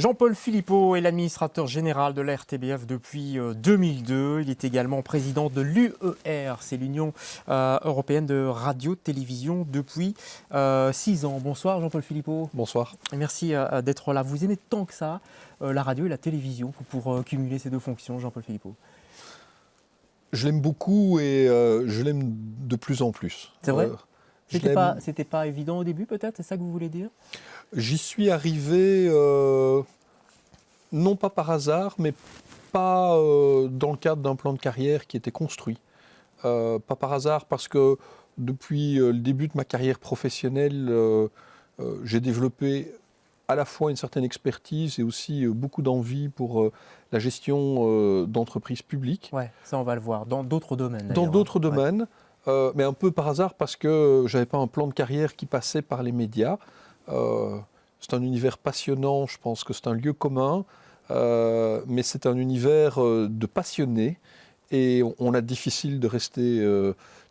Jean-Paul Philippot est l'administrateur général de la RTBF depuis 2002. Il est également président de l'UER, c'est l'Union européenne de radio-télévision, depuis 6 ans. Bonsoir Jean-Paul Philippot. Bonsoir. Merci d'être là. Vous aimez tant que ça la radio et la télévision pour cumuler ces deux fonctions, Jean-Paul Philippot? Je l'aime beaucoup et je l'aime de plus en plus. C'est vrai? C'était pas évident au début peut-être, c'est ça que vous voulez dire? J'y suis arrivé, non pas par hasard, mais pas dans le cadre d'un plan de carrière qui était construit. Pas par hasard parce que depuis le début de ma carrière professionnelle, j'ai développé à la fois une certaine expertise et aussi beaucoup d'envie pour la gestion d'entreprises publiques. Ouais, ça on va le voir, dans d'autres domaines. Dans d'autres domaines, mais un peu par hasard parce que je n'avais pas un plan de carrière qui passait par les médias. C'est un univers passionnant, je pense que c'est un lieu commun, mais c'est un univers de passionnés et on a difficile de rester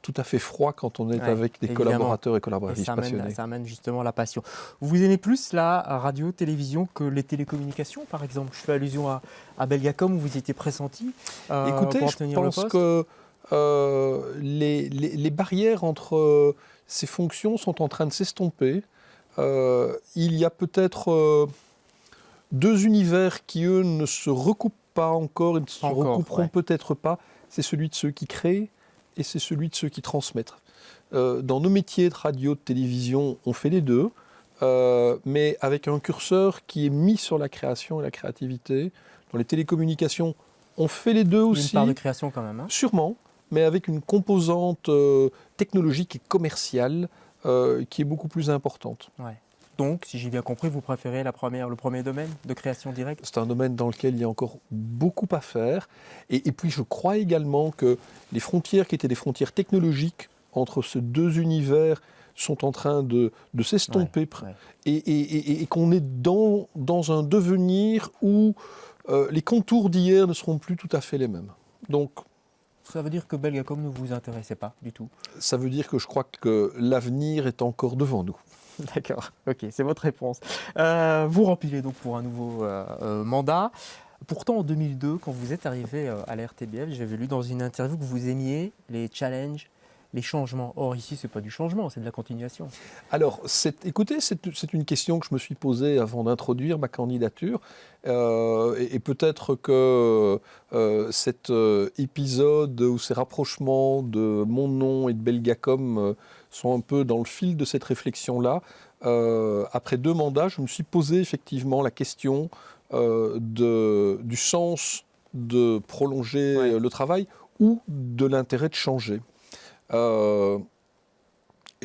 tout à fait froid quand on est avec des collaborateurs et collaboratrices passionnés. Ça amène justement la passion. Vous aimez plus la radio-télévision que les télécommunications, par exemple? Je fais allusion à Belgacom, où vous étiez pressenti Écoutez, pour je obtenir le pense poste. que les barrières entre ces fonctions sont en train de s'estomper. Il y a peut-être deux univers qui, eux, ne se recoupent pas encore, et ne se recouperont peut-être pas. C'est celui de ceux qui créent et c'est celui de ceux qui transmettent. Dans nos métiers de radio, de télévision, on fait les deux, mais avec un curseur qui est mis sur la création et la créativité. Dans les télécommunications, on fait les deux aussi. Une part de création quand même. Sûrement, mais avec une composante technologique et commerciale qui est beaucoup plus importante. Ouais. Donc, si j'ai bien compris, vous préférez le premier domaine de création directe? C'est un domaine dans lequel il y a encore beaucoup à faire. Et puis, je crois également que les frontières qui étaient des frontières technologiques entre ces deux univers sont en train de s'estomper. Et qu'on est dans un devenir où les contours d'hier ne seront plus tout à fait les mêmes. Donc, ça veut dire que Belgacom ne vous intéressait pas du tout? Ça veut dire que je crois que l'avenir est encore devant nous. D'accord, ok, c'est votre réponse. Vous remplissez donc pour un nouveau mandat. Pourtant, en 2002, quand vous êtes arrivé à la RTBF, j'avais lu dans une interview que vous aimiez les challenges, les changements. Or, ici, ce n'est pas du changement, c'est de la continuation. Alors, écoutez, c'est une question que je me suis posée avant d'introduire ma candidature. Et peut-être que cet épisode ou ces rapprochements de mon nom et de Belgacom sont un peu dans le fil de cette réflexion-là. Après 2 mandats, je me suis posé effectivement la question du sens de prolonger le travail ou de l'intérêt de changer. Je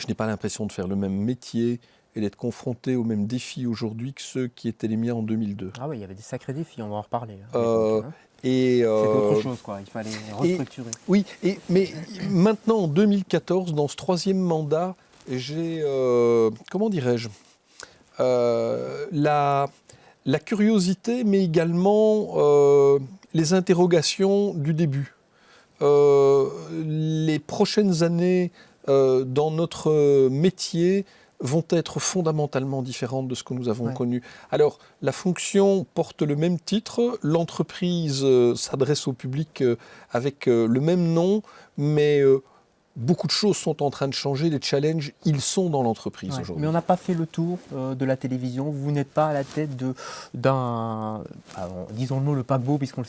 n'ai pas l'impression de faire le même métier et d'être confronté aux mêmes défis aujourd'hui que ceux qui étaient les miens en 2002. Ah oui, il y avait des sacrés défis, on va en reparler. C'est autre chose, quoi. Il fallait restructurer. Mais maintenant, en 2014, dans ce 3e mandat, j'ai, comment dirais-je, la curiosité, mais également les interrogations du début. Les prochaines années dans notre métier vont être fondamentalement différentes de ce que nous avons connu. Alors, la fonction porte le même titre, l'entreprise s'adresse au public avec le même nom, mais beaucoup de choses sont en train de changer, les challenges, ils sont dans l'entreprise aujourd'hui. Mais on n'a pas fait le tour de la télévision, vous n'êtes pas à la tête d'un, disons le mot, le paquebot, puisqu'on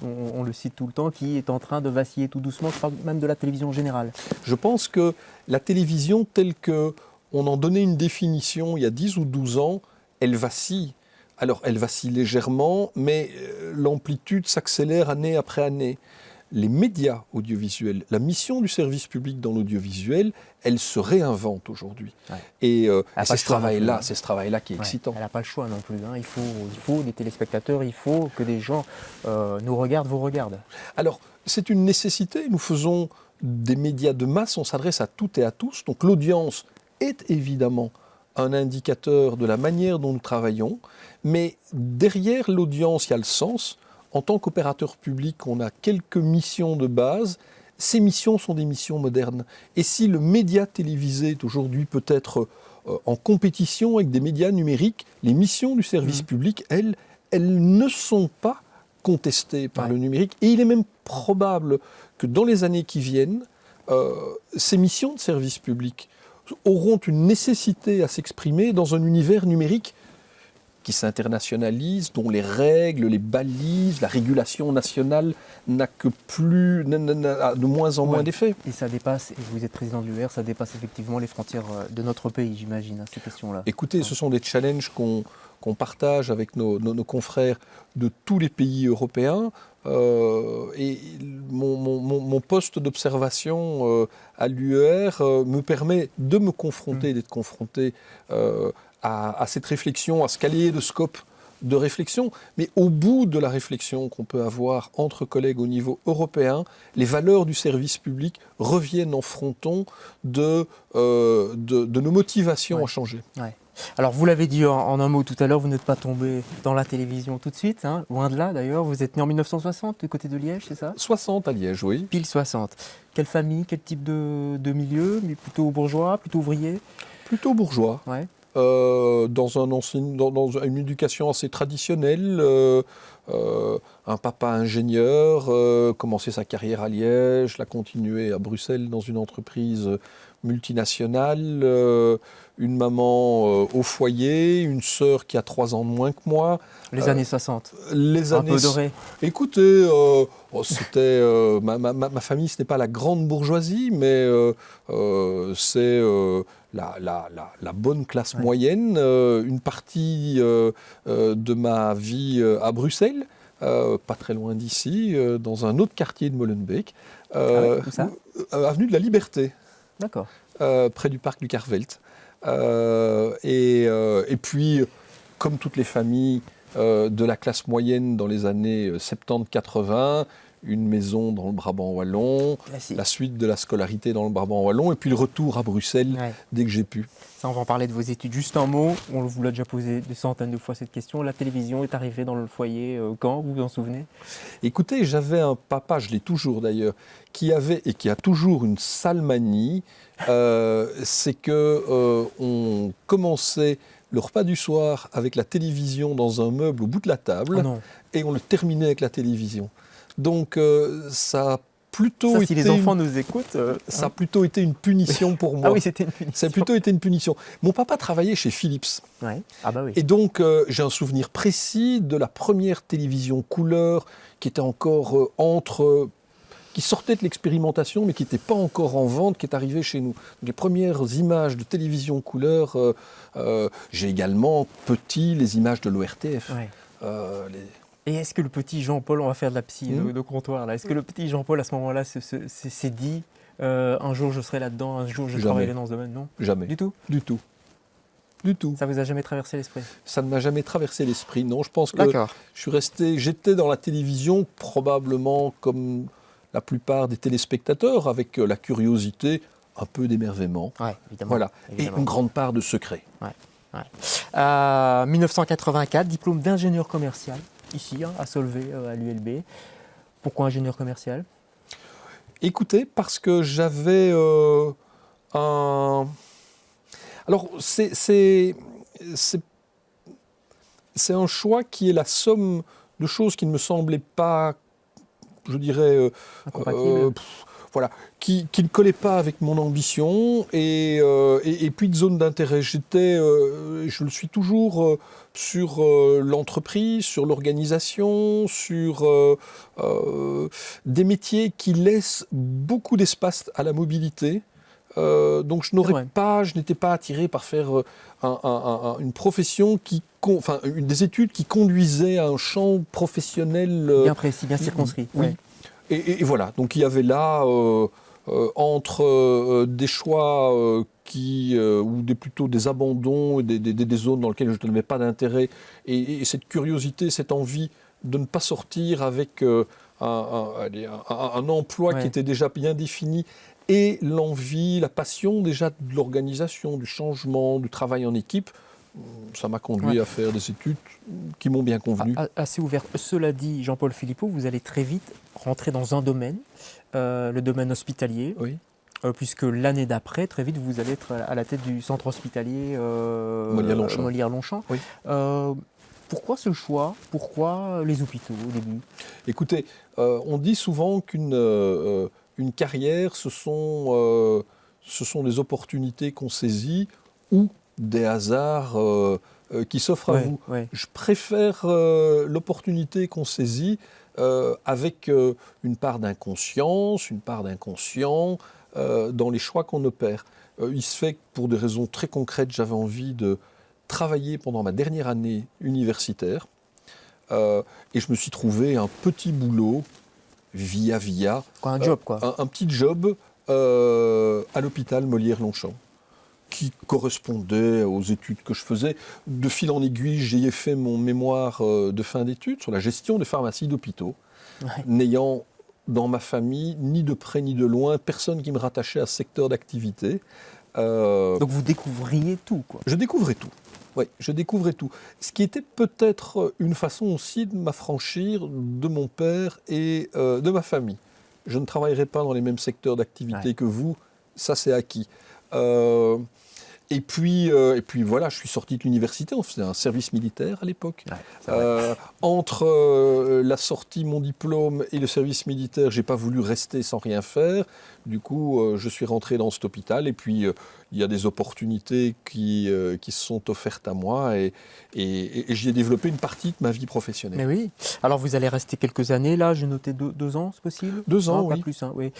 on le cite tout le temps, qui est en train de vaciller tout doucement, je parle même de la télévision générale. Je pense que la télévision telle qu'on en donnait une définition il y a 10 ou 12 ans, elle vacille. Alors, elle vacille légèrement, mais l'amplitude s'accélère année après année. Les médias audiovisuels, la mission du service public dans l'audiovisuel, elle se réinvente aujourd'hui. Et c'est ce travail-là qui est excitant. Elle n'a pas le choix non plus. Il faut des téléspectateurs, il faut que des gens nous regardent, vous regardent. Alors, c'est une nécessité. Nous faisons des médias de masse, on s'adresse à toutes et à tous. Donc l'audience est évidemment un indicateur de la manière dont nous travaillons. Mais derrière l'audience, il y a le sens. En tant qu'opérateur public, on a quelques missions de base. Ces missions sont des missions modernes. Et si le média télévisé est aujourd'hui peut-être en compétition avec des médias numériques, les missions du service public, elles elles ne sont pas contestées par le numérique. Et il est même probable que dans les années qui viennent, ces missions de service public auront une nécessité à s'exprimer dans un univers numérique qui s'internationalise, dont les règles, les balises, la régulation nationale n'a de moins en moins d'effet. Et ça dépasse, et vous êtes président de l'UR, ça dépasse effectivement les frontières de notre pays, j'imagine, ces questions-là. Écoutez, ce sont des challenges qu'on partage avec nos confrères de tous les pays européens. Et mon poste d'observation à l'UER me permet de me confronter, d'être confronté à cette réflexion, à ce kaléidoscope de réflexion. Mais au bout de la réflexion qu'on peut avoir entre collègues au niveau européen, les valeurs du service public reviennent en fronton de nos motivations à changer. Ouais. Alors, vous l'avez dit en un mot tout à l'heure, vous n'êtes pas tombé dans la télévision tout de suite, hein, loin de là d'ailleurs. Vous êtes né en 1960 du côté de Liège, c'est ça? 60 à Liège, oui. Pile 60. Quelle famille, quel type de milieu? Plutôt bourgeois, plutôt ouvrier? Plutôt bourgeois. Ouais. Dans une éducation assez traditionnelle. Un papa ingénieur, commencé sa carrière à Liège, l'a continué à Bruxelles dans une entreprise multinationale, une maman au foyer, une sœur qui a 3 ans de moins que moi. Les années 60. Les un années... peu doré. Écoutez, c'était ma famille, ce n'est pas la grande bourgeoisie, mais c'est la bonne classe moyenne. Une partie de ma vie à Bruxelles, pas très loin d'ici, dans un autre quartier de Molenbeek, où ça avenue de la Liberté. D'accord. Près du parc du Carvelt. Et puis, comme toutes les familles de la classe moyenne dans les années 70-80, une maison dans le Brabant wallon, la suite de la scolarité dans le Brabant wallon, et puis le retour à Bruxelles dès que j'ai pu. Ça, on va en parler de vos études. Juste un mot, on vous l'a déjà posé des centaines de fois cette question. La télévision est arrivée dans le foyer quand, vous vous en souvenez? Écoutez, j'avais un papa, je l'ai toujours d'ailleurs, qui avait et qui a toujours une sale manie, c'est que on commençait le repas du soir avec la télévision dans un meuble au bout de la table, et on le terminait avec la télévision. Donc ça a plutôt été... Si les enfants nous écoutent... ça a plutôt été une punition pour moi. Ah oui, c'était une punition. Ça a plutôt été une punition. Mon papa travaillait chez Philips. Ouais. Ah bah oui. Et donc j'ai un souvenir précis de la première télévision couleur qui était encore qui sortait de l'expérimentation, mais qui n'était pas encore en vente, qui est arrivée chez nous. Donc, les premières images de télévision couleur, j'ai également petit les images de l'ORTF. Ouais. Et est-ce que le petit Jean-Paul, on va faire de la psy de comptoir là, est-ce que le petit Jean-Paul à ce moment-là s'est dit un jour je serai là-dedans, un jour je travaillerai dans ce domaine? Non. Jamais. Du tout. Du tout. Du tout. Ça vous a jamais traversé l'esprit? Ça ne m'a jamais traversé l'esprit, non. Je pense que j'étais dans la télévision probablement comme la plupart des téléspectateurs, avec la curiosité, un peu d'émerveillement. Ouais, évidemment. Voilà. Évidemment. Et une grande part de secret. Ouais. 1984, diplôme d'ingénieur commercial, ici, à Solvay, à l'ULB. Pourquoi ingénieur commercial? Écoutez, parce que j'avais un... Alors, c'est un choix qui est la somme de choses qui ne me semblaient pas, je dirais... incompatibles. Voilà, qui ne collait pas avec mon ambition et puis de zone d'intérêt. Je le suis toujours sur l'entreprise, sur l'organisation, sur des métiers qui laissent beaucoup d'espace à la mobilité. Donc je n'étais pas attiré par faire une profession des études qui conduisaient à un champ professionnel bien précis, bien circonscrit. Oui. Ouais. Et voilà, donc il y avait là, entre des choix ou plutôt des abandons, des zones dans lesquelles je n'avais pas d'intérêt, et cette curiosité, cette envie de ne pas sortir avec un emploi qui était déjà bien défini, et l'envie, la passion déjà de l'organisation, du changement, du travail en équipe. Ça m'a conduit à faire des études qui m'ont bien convenu. Assez ouvert. Cela dit, Jean-Paul Philippot, vous allez très vite rentrer dans un domaine, le domaine hospitalier, puisque l'année d'après, très vite, vous allez être à la tête du centre hospitalier Molière-Longchamp. Oui. Pourquoi ce choix? Pourquoi les hôpitaux au début? Écoutez, on dit souvent une carrière, ce sont des opportunités qu'on saisit ou des hasards qui s'offrent à Ouais, vous. ouais. Je préfère l'opportunité qu'on saisit avec une part d'inconscience, une part d'inconscient dans les choix qu'on opère. Il se fait que pour des raisons très concrètes, j'avais envie de travailler pendant ma dernière année universitaire. Et je me suis trouvé un petit boulot via, Quoi, un job, quoi. un petit job à l'hôpital Molière-Longchamp, qui correspondait aux études que je faisais. De fil en aiguille, j'y ai fait mon mémoire de fin d'études sur la gestion des pharmacies d'hôpitaux, Ouais. n'ayant dans ma famille, ni de près ni de loin, personne qui me rattachait à ce secteur d'activité. Donc vous découvriez tout, quoi. Je découvrais tout. Oui, je découvrais tout. Ce qui était peut-être une façon aussi de m'affranchir de mon père et de ma famille. Je ne travaillerai pas dans les mêmes secteurs d'activité Ouais. que vous, ça c'est acquis. Et puis voilà, je suis sorti de l'université, on faisait un service militaire à l'époque. Ouais, c'est vrai. Entre la sortie, mon diplôme et le service militaire, j'ai pas voulu rester sans rien faire. Du coup, je suis rentré dans cet hôpital et puis il y a des opportunités qui se sont offertes à moi et j'y ai développé une partie de ma vie professionnelle. Mais oui. Alors vous allez rester quelques années là, j'ai noté 2 ans, c'est possible? 2 ans, Pas oui. plus, hein, oui.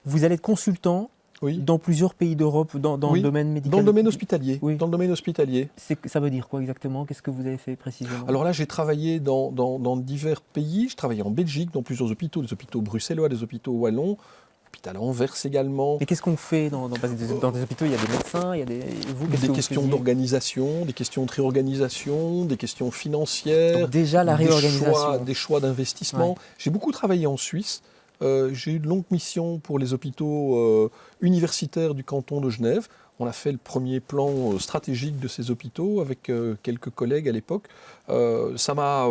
Vous allez être consultant Oui. dans plusieurs pays d'Europe, dans Oui. le domaine médical. Dans le domaine hospitalier. Oui. Dans le domaine hospitalier. Ça veut dire quoi exactement? Qu'est-ce que vous avez fait précisément? Alors là, j'ai travaillé dans divers pays. Je travaillais en Belgique, dans plusieurs hôpitaux, des hôpitaux bruxellois, des hôpitaux wallons, l'hôpital à Anvers également. Et qu'est-ce qu'on fait parce que dans des hôpitaux? Il y a des médecins, il y a des. Vous, qu'est-ce Des que vous questions faisiez? d'organisation, des questions de réorganisation, des questions financières. Donc déjà la réorganisation. Des choix d'investissement. Ouais. J'ai beaucoup travaillé en Suisse. J'ai eu de longues missions pour les hôpitaux universitaires du canton de Genève. On a fait le premier plan stratégique de ces hôpitaux avec quelques collègues à l'époque. Ça m'a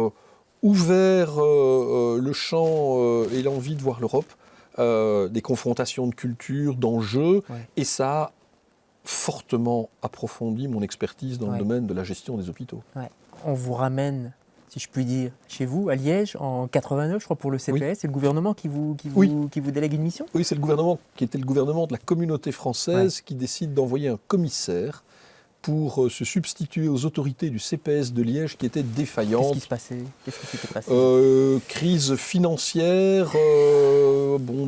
ouvert le champ et l'envie de voir l'Europe, des confrontations de culture, d'enjeux, Ouais. et ça a fortement approfondi mon expertise dans le Ouais. domaine de la gestion des hôpitaux. Ouais. On vous ramène, si je puis dire, chez vous, à Liège, en 89, je crois, pour le CPS. C'est le gouvernement qui vous délègue une mission? Oui, c'est le gouvernement qui était le gouvernement de la communauté française qui décide d'envoyer un commissaire pour se substituer aux autorités du CPS de Liège qui étaient Qu'est-ce défaillantes. qui se passait? Qu'est-ce qui s'était passé? Crise financière,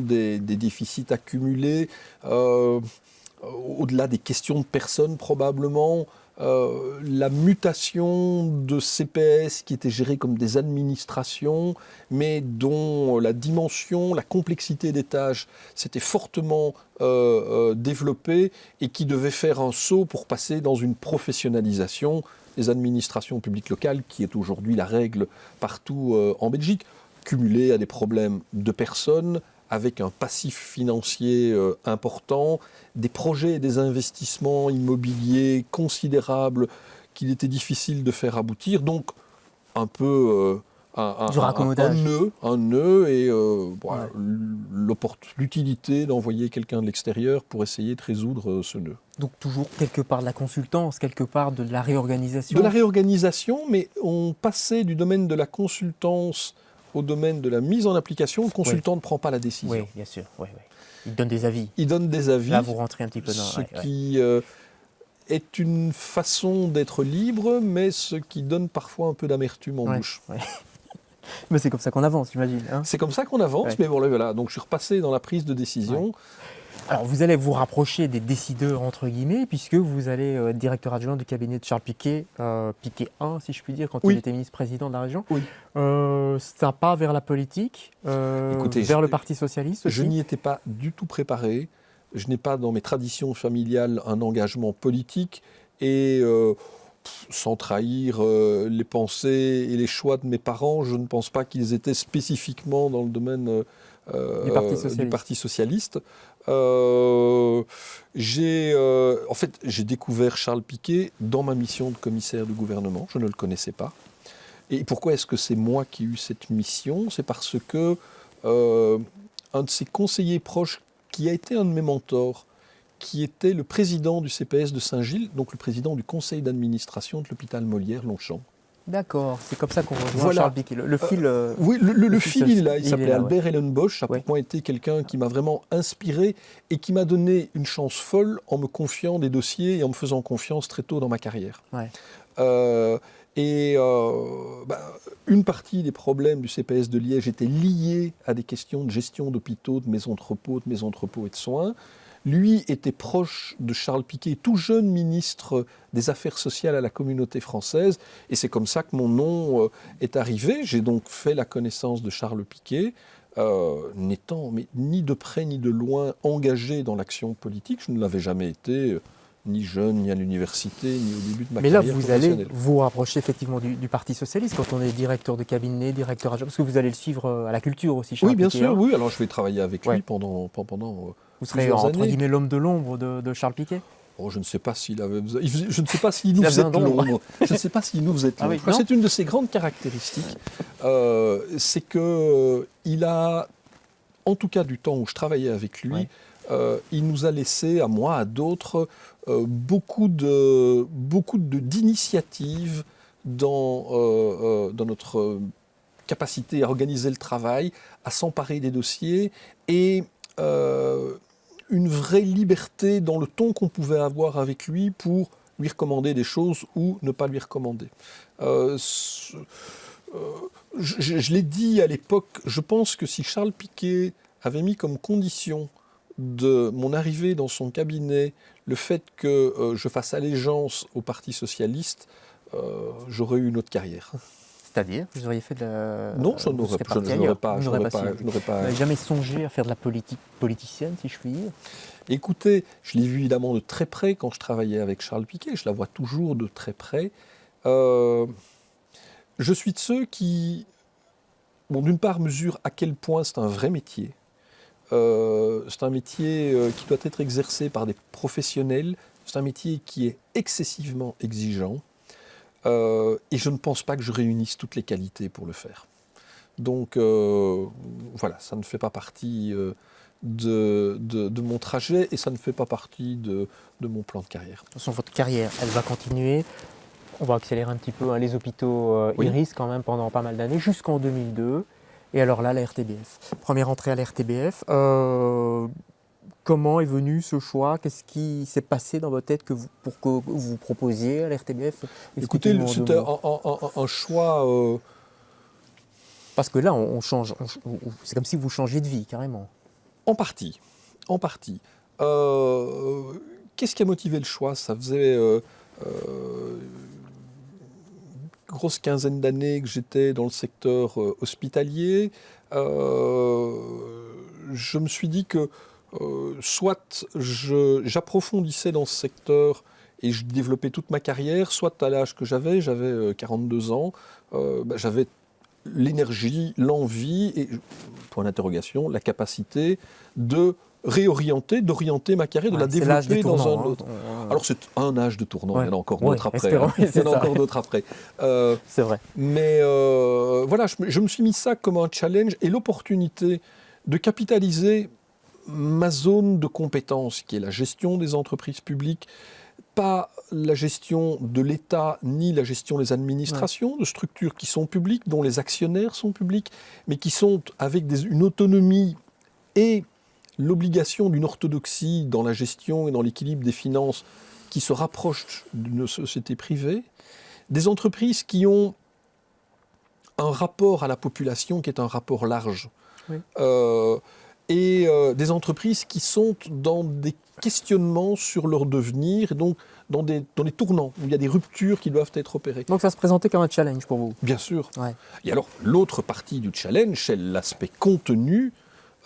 des déficits accumulés, au-delà des questions de personnes probablement, la mutation de CPS qui étaient gérés comme des administrations, mais dont la dimension, la complexité des tâches s'était fortement développée et qui devait faire un saut pour passer dans une professionnalisation des administrations publiques locales, qui est aujourd'hui la règle partout en Belgique, cumulée à des problèmes de personnes, avec un passif financier important, des projets et des investissements immobiliers considérables qu'il était difficile de faire aboutir. Donc, un peu Du raccommodage. un nœud et voilà, l'utilité d'envoyer quelqu'un de l'extérieur pour essayer de résoudre ce nœud. Donc toujours quelque part de la consultance, quelque part de la réorganisation. De la réorganisation, mais on passait du domaine de la consultance au domaine de la mise en application. Le consultant ne prend pas la décision. Oui, bien sûr. Oui, oui. Il donne des avis. Il donne des avis. Là, vous rentrez un petit peu dans... Ce qui est une façon d'être libre, mais ce qui donne parfois un peu d'amertume en bouche. Ouais. Mais c'est comme ça qu'on avance, j'imagine. Hein. C'est comme ça qu'on avance, mais bon, voilà. Donc je suis repassé dans la prise de décision. Ouais. Alors vous allez vous rapprocher des décideurs, entre guillemets, puisque vous allez être directeur adjoint du cabinet de Charles Piquet, Piquet 1, si je puis dire, quand il était ministre-président de la région. Oui. Ça part vers la politique, Écoutez, vers le Parti socialiste aussi. Je n'y étais pas du tout préparé. Je n'ai pas dans mes traditions familiales un engagement politique et sans trahir les pensées et les choix de mes parents, je ne pense pas qu'ils étaient spécifiquement dans le domaine du Parti socialiste. J'ai découvert Charles Piquet dans ma mission de commissaire du gouvernement. Je ne le connaissais pas. Et pourquoi est-ce que c'est moi qui ai eu cette mission? C'est parce que un de ses conseillers proches, qui a été un de mes mentors, qui était le président du CPS de Saint-Gilles, donc le président du conseil d'administration de l'hôpital Molière-Longchamp, D'accord, c'est comme ça qu'on rejoint Voilà. Charles Piquet. Le fil. Oui, le fil fil, il est là. Il il est s'appelait là, Albert Ellenbosch. Ça a Ouais. pour moi été quelqu'un qui m'a vraiment inspiré et qui m'a donné une chance folle en me confiant des dossiers et en me faisant confiance très tôt dans ma carrière. Ouais. Euh, une partie des problèmes du CPS de Liège étaient liés à des questions de gestion d'hôpitaux, de maisons d'entrepôt et de soins. Lui était proche de Charles Piquet, tout jeune ministre des Affaires sociales à la communauté française. Et c'est comme ça que mon nom est arrivé. J'ai donc fait la connaissance de Charles Piquet, n'étant ni de près ni de loin engagé dans l'action politique. Je ne l'avais jamais été, ni jeune, ni à l'université, ni au début de ma Mais là, carrière vous allez professionnelle. vous rapprocher effectivement du Parti Socialiste quand on est directeur de cabinet, directeur adjoint, parce que vous allez le suivre à la culture aussi, Charles Oui, bien Piquet, sûr, hein. oui. Alors je vais travailler avec Ouais. lui pendant Vous serez plusieurs entre années. guillemets l'homme de l'ombre de Charles Piquet. Oh, je ne sais pas s'il avait besoin. Je ne sais pas s'il nous Il a faisait besoin d'ombre. l'ombre. Je ne sais pas s'il nous faisait Ah oui, l'ombre. non. C'est une de ses grandes caractéristiques. C'est qu'il a, en tout cas du temps où je travaillais avec lui, Ouais. il nous a laissé, à moi, à d'autres, beaucoup d'initiatives dans notre capacité à organiser le travail, à s'emparer des dossiers et une vraie liberté dans le ton qu'on pouvait avoir avec lui pour lui recommander des choses ou ne pas lui recommander. Je l'ai dit à l'époque, je pense que si Charles Piquet avait mis comme condition de mon arrivée dans son cabinet le fait que je fasse allégeance au Parti socialiste, j'aurais eu une autre carrière. C'est-à-dire, vous auriez fait de la... Non, je vous n'aurais serez je parti n'aurais ailleurs. pas. Vous Je n'aurez n'aurais pas pas. su- Je n'aurais Vous pas. n'avez jamais songé à faire de la politique politicienne, si je puis dire. Écoutez, je l'ai vu évidemment de très près quand je travaillais avec Charles Piquet. Je la vois toujours de très près. Je suis de ceux qui, bon, d'une part, mesurent à quel point c'est un vrai métier. C'est un métier qui doit être exercé par des professionnels. C'est un métier qui est excessivement exigeant. Et je ne pense pas que je réunisse toutes les qualités pour le faire. Donc voilà, ça ne fait pas partie de mon trajet et ça ne fait pas partie de mon plan de carrière. De toute façon, votre carrière, elle va continuer. On va accélérer un petit peu, hein. Les hôpitaux Oui. Iris quand même pendant pas mal d'années, jusqu'en 2002. Et alors là, la RTBF. Première entrée à la RTBF. Comment est venu ce choix? Qu'est-ce qui s'est passé dans votre tête pour que vous proposiez à la RTBF? Écoutez, Expliquez-nous en deux c'était mots. un choix. Parce que là, on change. C'est comme si vous changiez de vie, carrément. En partie. En partie. Qu'est-ce qui a motivé le choix? Ça faisait grosse quinzaine d'années que j'étais dans le secteur hospitalier. Je me suis dit que soit j'approfondissais dans ce secteur et je développais toute ma carrière, soit à l'âge que j'avais 42 ans, j'avais l'énergie, l'envie et, point d'interrogation, la capacité de d'orienter ma carrière, de la C'est l'âge des développer dans tournants, un hein. autre. Alors c'est un âge de tournant, Ouais. il y en a encore Ouais, d'autres après. espérons, Il y c'est en a ça. encore d'autres après. C'est vrai. Mais voilà, je me suis mis ça comme un challenge et l'opportunité de capitaliser ma zone de compétence, qui est la gestion des entreprises publiques, pas la gestion de l'État ni la gestion des administrations, de structures qui sont publiques, dont les actionnaires sont publics, mais qui sont avec une autonomie et l'obligation d'une orthodoxie dans la gestion et dans l'équilibre des finances qui se rapproche d'une société privée, des entreprises qui ont un rapport à la population qui est un rapport large, Oui. Des entreprises qui sont dans des questionnements sur leur devenir, et donc dans des tournants, où il y a des ruptures qui doivent être opérées. Donc ça se présentait comme un challenge pour vous. Bien sûr. Ouais. Et alors, l'autre partie du challenge, c'est l'aspect contenu.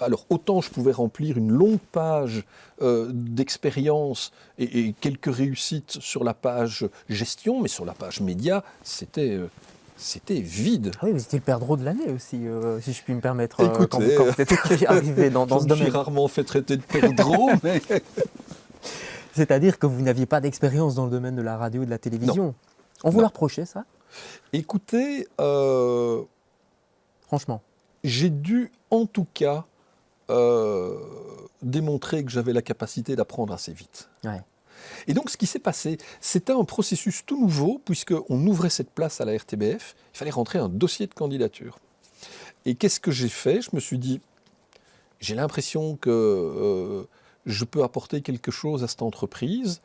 Alors, autant je pouvais remplir une longue page d'expérience et quelques réussites sur la page gestion, mais sur la page média, c'était vide. Ah oui, vous étiez le perdreau de l'année aussi, si je puis me permettre, Écoutez, quand vous êtes arrivé dans ce Je me domaine. suis rarement fait traiter de perdreau, mais... C'est-à-dire que vous n'aviez pas d'expérience dans le domaine de la radio et de la télévision. On vous Non. l'a reproché, ça? Écoutez, Franchement. j'ai dû en tout cas démontrer que j'avais la capacité d'apprendre assez vite. Ouais. Et donc, ce qui s'est passé, c'était un processus tout nouveau, puisqu'on ouvrait cette place à la RTBF, il fallait rentrer un dossier de candidature. Et qu'est-ce que j'ai fait? Je me suis dit, j'ai l'impression que je peux apporter quelque chose à cette entreprise.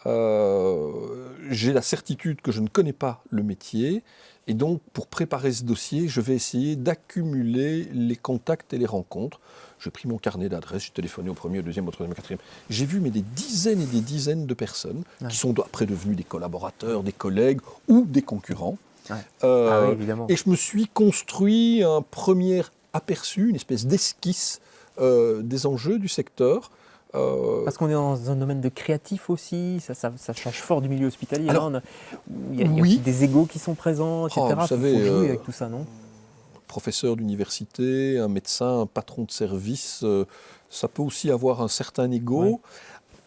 J'ai la certitude que je ne connais pas le métier. Et donc, pour préparer ce dossier, je vais essayer d'accumuler les contacts et les rencontres. J'ai pris mon carnet d'adresses, j'ai téléphoné au premier, au deuxième, au troisième, au quatrième. J'ai vu des dizaines et des dizaines de personnes qui sont après devenues des collaborateurs, des collègues ou des concurrents. Ouais. Ah oui, évidemment. Et je me suis construit un premier aperçu, une espèce d'esquisse des enjeux du secteur. Parce qu'on est dans un domaine de créatif aussi, ça change fort du milieu hospitalier. Alors, hein, il y a aussi des égos qui sont présents, etc. vous savez, Il faut jouer avec tout ça, non? Professeur d'université, un médecin, un patron de service, ça peut aussi avoir un certain ego. Ouais.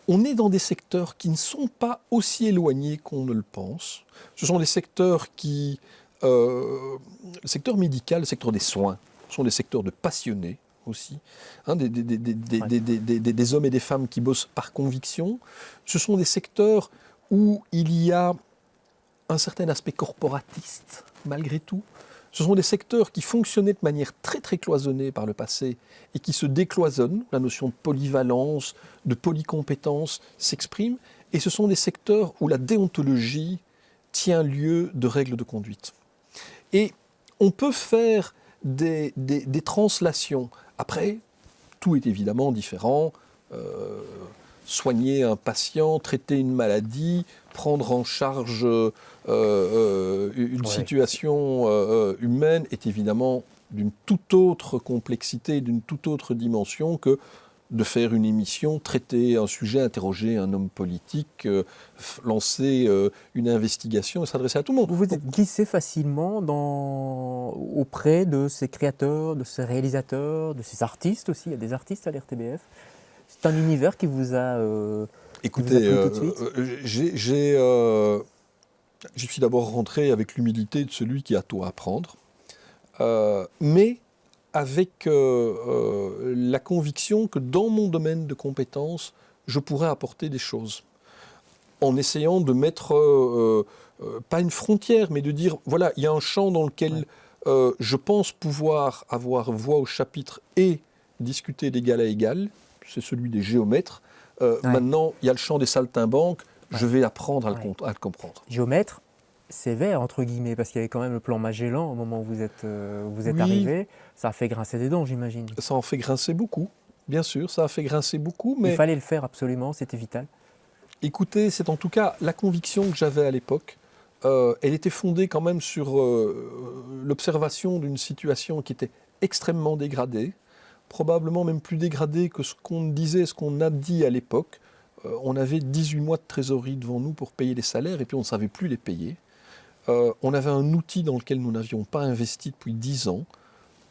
On est dans des secteurs qui ne sont pas aussi éloignés qu'on ne le pense. Ce sont des secteurs qui... le secteur médical, le secteur des soins, ce sont des secteurs de passionnés aussi, hein, des hommes et des femmes qui bossent par conviction. Ce sont des secteurs où il y a un certain aspect corporatiste, malgré tout. Ce sont des secteurs qui fonctionnaient de manière très très cloisonnée par le passé et qui se décloisonnent. La notion de polyvalence, de polycompétence s'exprime. Et ce sont des secteurs où la déontologie tient lieu de règles de conduite. Et on peut faire des translations. Après, tout est évidemment différent. Soigner un patient, traiter une maladie, prendre en charge une situation humaine est évidemment d'une toute autre complexité, d'une toute autre dimension que de faire une émission, traiter un sujet, interroger un homme politique, lancer une investigation et s'adresser à tout le monde. Vous vous êtes glissé facilement auprès de ces créateurs, de ces réalisateurs, de ces artistes aussi. Il y a des artistes à l'RTBF. C'est un univers qui vous a Écoutez, qui vous a plu tout de suite. J'y suis d'abord rentré avec l'humilité de celui qui a tout à apprendre, mais avec la conviction que dans mon domaine de compétences, je pourrais apporter des choses. En essayant de mettre, pas une frontière, mais de dire, voilà, il y a un champ dans lequel je pense pouvoir avoir voix au chapitre et discuter d'égal à égal, c'est celui des géomètres. Maintenant, il y a le champ des saltimbanques, je vais apprendre à le comprendre. Géomètre, sévère, entre guillemets, parce qu'il y avait quand même le plan Magellan au moment où vous êtes arrivé. Ça a fait grincer des dents, j'imagine. Ça en fait grincer beaucoup, bien sûr, ça a fait grincer beaucoup. Mais il fallait le faire absolument, c'était vital. Écoutez, c'est en tout cas la conviction que j'avais à l'époque. Elle était fondée quand même sur l'observation d'une situation qui était extrêmement dégradée, probablement même plus dégradée que ce qu'on disait, ce qu'on a dit à l'époque. On avait 18 mois de trésorerie devant nous pour payer les salaires et puis on ne savait plus les payer. On avait un outil dans lequel nous n'avions pas investi depuis 10 ans,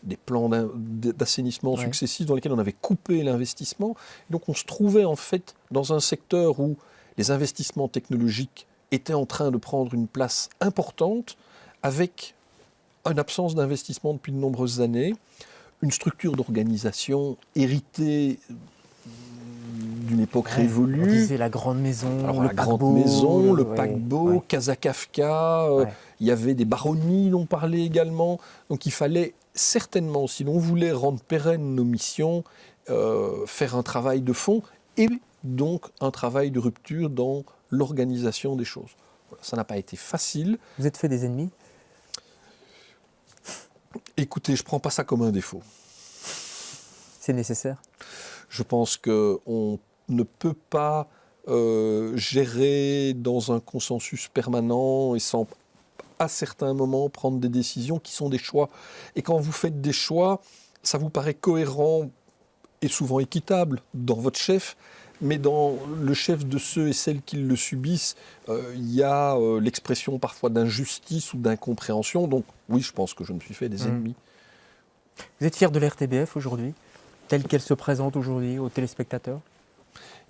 des plans d'assainissement successifs dans lesquels on avait coupé l'investissement. Donc on se trouvait en fait dans un secteur où les investissements technologiques étaient en train de prendre une place importante, avec une absence d'investissement depuis de nombreuses années, une structure d'organisation héritée d'une époque révolue. On disait la grande maison, alors, le la paquebot, grande maison, le paquebot, Casa Kafka, il y avait des baronnies dont on parlait également. Donc il fallait certainement, si l'on voulait rendre pérennes nos missions, faire un travail de fond et donc un travail de rupture dans l'organisation des choses. Voilà, ça n'a pas été facile. Vous êtes fait des ennemis ? Écoutez, je ne prends pas ça comme un défaut. C'est nécessaire ? Je pense qu'on ne peut pas gérer dans un consensus permanent et sans, à certains moments, prendre des décisions qui sont des choix. Et quand vous faites des choix, ça vous paraît cohérent et souvent équitable dans votre chef, mais dans le chef de ceux et celles qui le subissent, il y a l'expression parfois d'injustice ou d'incompréhension. Donc oui, je pense que je me suis fait des ennemis. Vous êtes fier de l'RTBF aujourd'hui, telle qu'elle se présente aujourd'hui aux téléspectateurs ?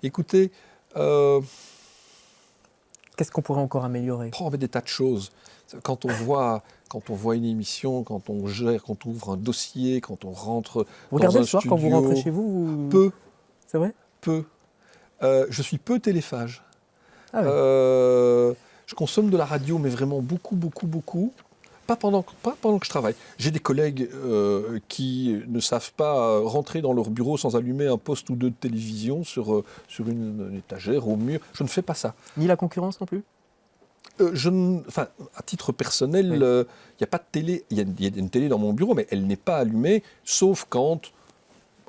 Écoutez, qu'est-ce qu'on pourrait encore améliorer ? On fait des tas de choses. Quand on voit une émission, quand on gère, quand on ouvre un dossier, quand on rentre vous dans un studio... regardez le soir quand vous rentrez chez vous Peu. C'est vrai ? Peu. Je suis peu téléphage. Ah oui. Je consomme de la radio, mais vraiment beaucoup, beaucoup, beaucoup. Pas pendant que je travaille. J'ai des collègues qui ne savent pas rentrer dans leur bureau sans allumer un poste ou deux de télévision sur une étagère au mur. Je ne fais pas ça. Ni la concurrence non plus? Enfin, à titre personnel, il Oui. n'y a pas de télé. Il y a une télé dans mon bureau, mais elle n'est pas allumée, sauf quand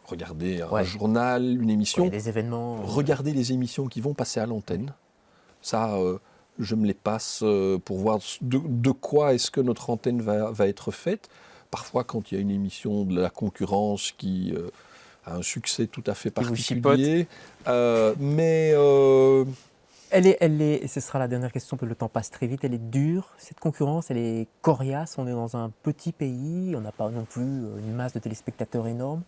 regardez un Ouais. journal, une émission. Ouais, les événements. Regardez les émissions qui vont passer à l'antenne. Ça, je me les passe pour voir de quoi est-ce que notre antenne va être faite. Parfois, quand il y a une émission de la concurrence qui a un succès tout à fait Qui vous particulier, mais Elle est, et ce sera la dernière question, parce que le temps passe très vite, elle est dure, cette concurrence, elle est coriace, on est dans un petit pays, on n'a pas non plus une masse de téléspectateurs énorme.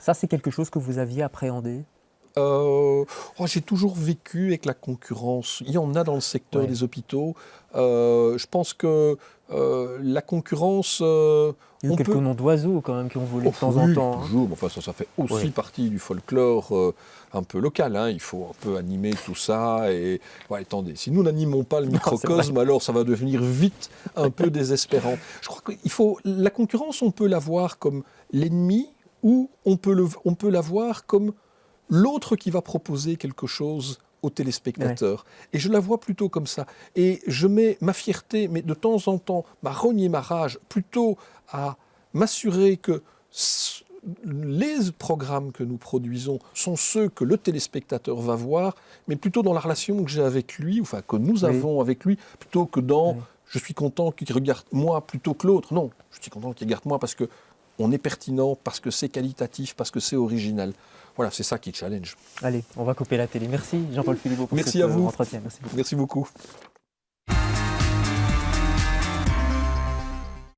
Ça, c'est quelque chose que vous aviez appréhendé? j'ai toujours vécu avec la concurrence. Il y en a dans le secteur Ouais. des hôpitaux. Je pense que la concurrence, Il y a eu on quelques peut... noms d'oiseaux quand même qui ont volé de temps oui, en temps. Hein. toujours. Mais enfin, ça fait aussi Oui. partie du folklore un peu local. Hein. Il faut un peu animer tout ça. Et ouais, attendez, si nous n'animons pas le Non, microcosme, alors ça va devenir vite un peu désespérant. Je crois qu'il faut la concurrence, on peut la voir comme l'ennemi ou on peut la voir comme l'autre qui va proposer quelque chose aux téléspectateurs. Et je la vois plutôt comme ça. Et je mets ma fierté, mais de temps en temps, ma rogne et ma rage, plutôt à m'assurer que les programmes que nous produisons sont ceux que le téléspectateur va voir, mais plutôt dans la relation que j'ai avec lui, enfin que nous avons avec lui, plutôt que dans Oui. je suis content qu'il regarde moi plutôt que l'autre. Non, je suis content qu'il regarde moi parce que on est pertinent, parce que c'est qualitatif, parce que c'est original. Voilà, c'est ça qui challenge. Allez, on va couper la télé. Merci Jean-Paul Philippot pour Merci cet à vous. entretien. Merci beaucoup. Merci beaucoup.